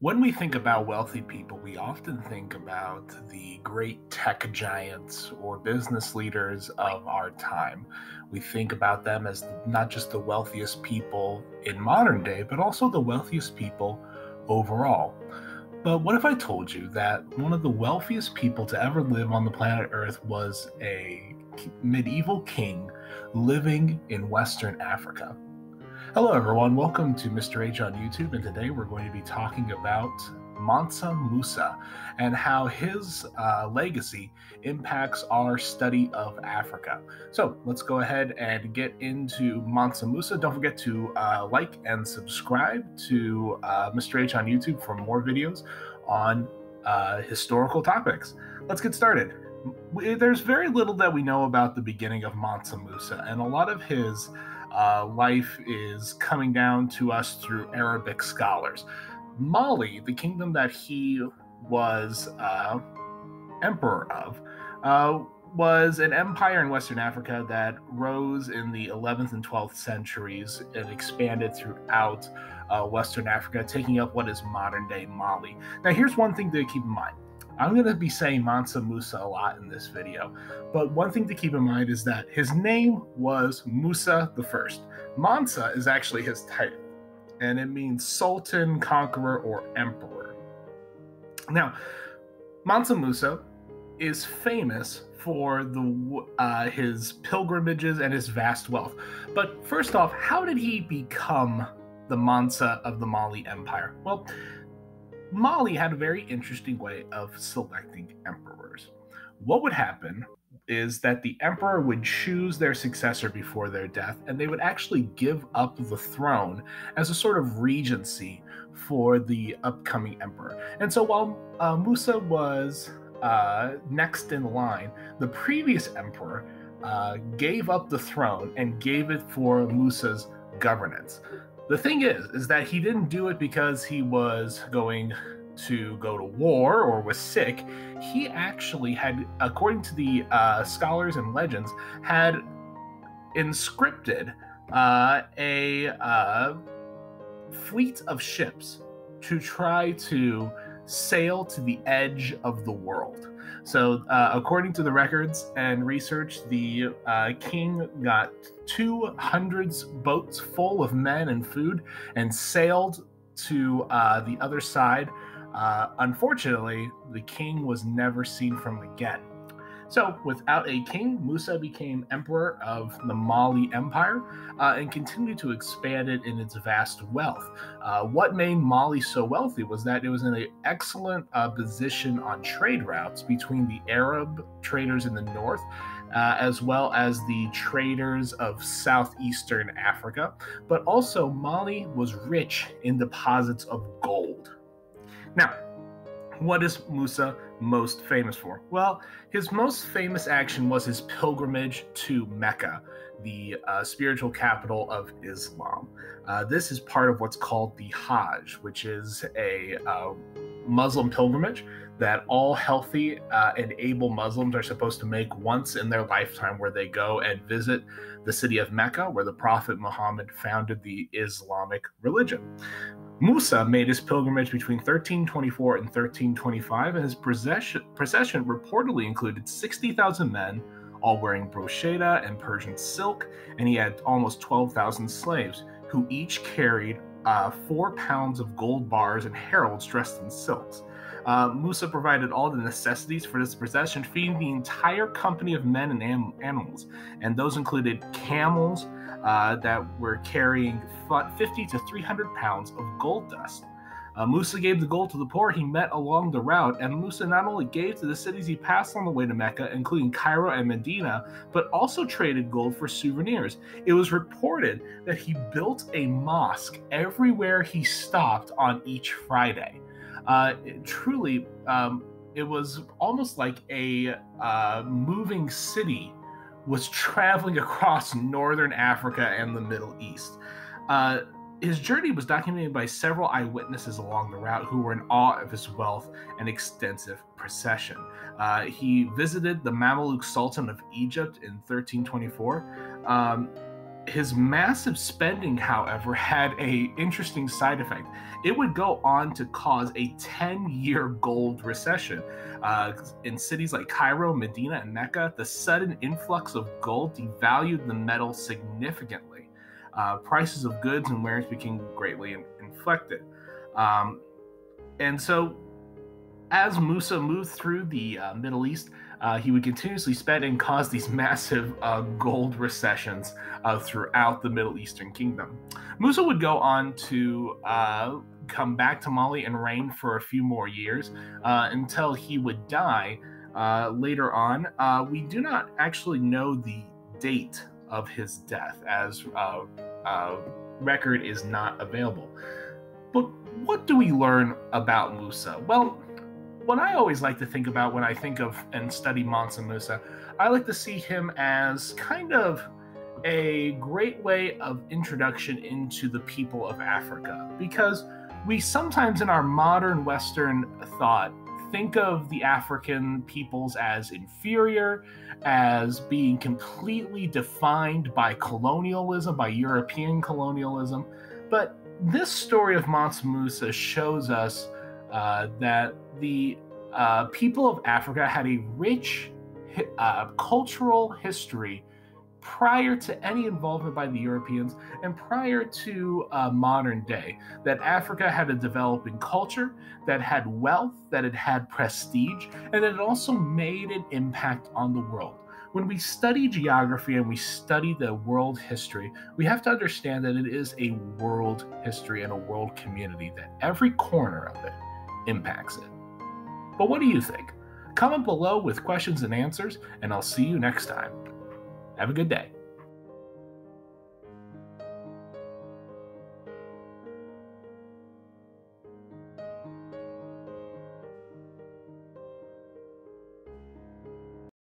When we think about wealthy people, we often think about the great tech giants or business leaders of our time. We think about them as not just the wealthiest people in modern day, but also the wealthiest people overall. But what if I told you that one of the wealthiest people to ever live on the planet Earth was a medieval king living in Western Africa? Hello, everyone. Welcome to Mr. H on YouTube, and today we're going to be talking about Mansa Musa and how his legacy impacts our study of Africa. So let's go ahead and get into Mansa Musa. Don't forget to like and subscribe to Mr. H on YouTube for more videos on historical topics. Let's get started. There's very little that we know about the beginning of Mansa Musa, and a lot of his life is coming down to us through Arabic scholars. Mali, the kingdom that he was emperor of, was an empire in Western Africa that rose in the 11th and 12th centuries and expanded throughout Western Africa, taking up what is modern-day Mali. Now, here's one thing to keep in mind. I'm going to be saying Mansa Musa a lot in this video, but one thing to keep in mind is that his name was Musa the First. Mansa is actually his title, and it means Sultan, Conqueror, or Emperor. Now, Mansa Musa is famous for his pilgrimages and his vast wealth. But first off, how did he become the Mansa of the Mali Empire? Well, Mali had a very interesting way of selecting emperors. What would happen is that the emperor would choose their successor before their death, and they would actually give up the throne as a sort of regency for the upcoming emperor. And so while Musa was next in line, the previous emperor gave up the throne and gave it for Musa's governance. The thing is that he didn't do it because he was going to go to war or was sick. He actually had, according to the scholars and legends, had inscripted a fleet of ships to try to sail to the edge of the world. So according to the records and research, the king got 200 boats full of men and food and sailed to the other side. Unfortunately, the king was never seen from again. So without a king, Musa became emperor of the Mali Empire and continued to expand it in its vast wealth. What made Mali so wealthy was that it was in an excellent position on trade routes between the Arab traders in the north as well as the traders of southeastern Africa. But also Mali was rich in deposits of gold. Now, what is Musa most famous for? Well, his most famous action was his pilgrimage to Mecca, the spiritual capital of Islam. This is part of what's called the Hajj, which is a Muslim pilgrimage that all healthy and able Muslims are supposed to make once in their lifetime, where they go and visit the city of Mecca, where the Prophet Muhammad founded the Islamic religion. Musa made his pilgrimage between 1324 and 1325, and his procession reportedly included 60,000 men, all wearing brocheta and Persian silk, and he had almost 12,000 slaves, who each carried 4 pounds of gold bars and heralds dressed in silks. Musa provided all the necessities for this procession, feeding the entire company of men and animals, and those included camels that were carrying 50 to 300 pounds of gold dust. Musa gave the gold to the poor he met along the route, and Musa not only gave to the cities he passed on the way to Mecca, including Cairo and Medina, but also traded gold for souvenirs. It was reported that he built a mosque everywhere he stopped on each Friday. It was almost like a moving city was traveling across northern Africa and the Middle East. His journey was documented by several eyewitnesses along the route who were in awe of his wealth and extensive procession. He visited the Mamluk Sultan of Egypt in 1324. His massive spending, however, had a interesting side effect. It would go on to cause a 10-year gold recession. In cities like Cairo, Medina, and Mecca, the sudden influx of gold devalued the metal significantly. Prices of goods and wares became greatly inflected. And so as Musa moved through the Middle East, he would continuously spend and cause these massive gold recessions throughout the Middle Eastern kingdom. Musa would go on to come back to Mali and reign for a few more years until he would die later on. We do not actually know the date of his death, as record is not available. But what do we learn about Musa? Well, what I always like to think about when I think of and study Mansa Musa, I like to see him as kind of a great way of introduction into the people of Africa, because we sometimes in our modern Western thought think of the African peoples as inferior, as being completely defined by colonialism, by European colonialism. But this story of Mansa Musa shows us that the people of Africa had a rich cultural history prior to any involvement by the Europeans and prior to modern day. That Africa had a developing culture, that had wealth, that it had prestige, and that it also made an impact on the world. When we study geography and we study the world history, we have to understand that it is a world history and a world community, that every corner of it impacts it. But what do you think? Comment below with questions and answers, and I'll see you next time. Have a good day.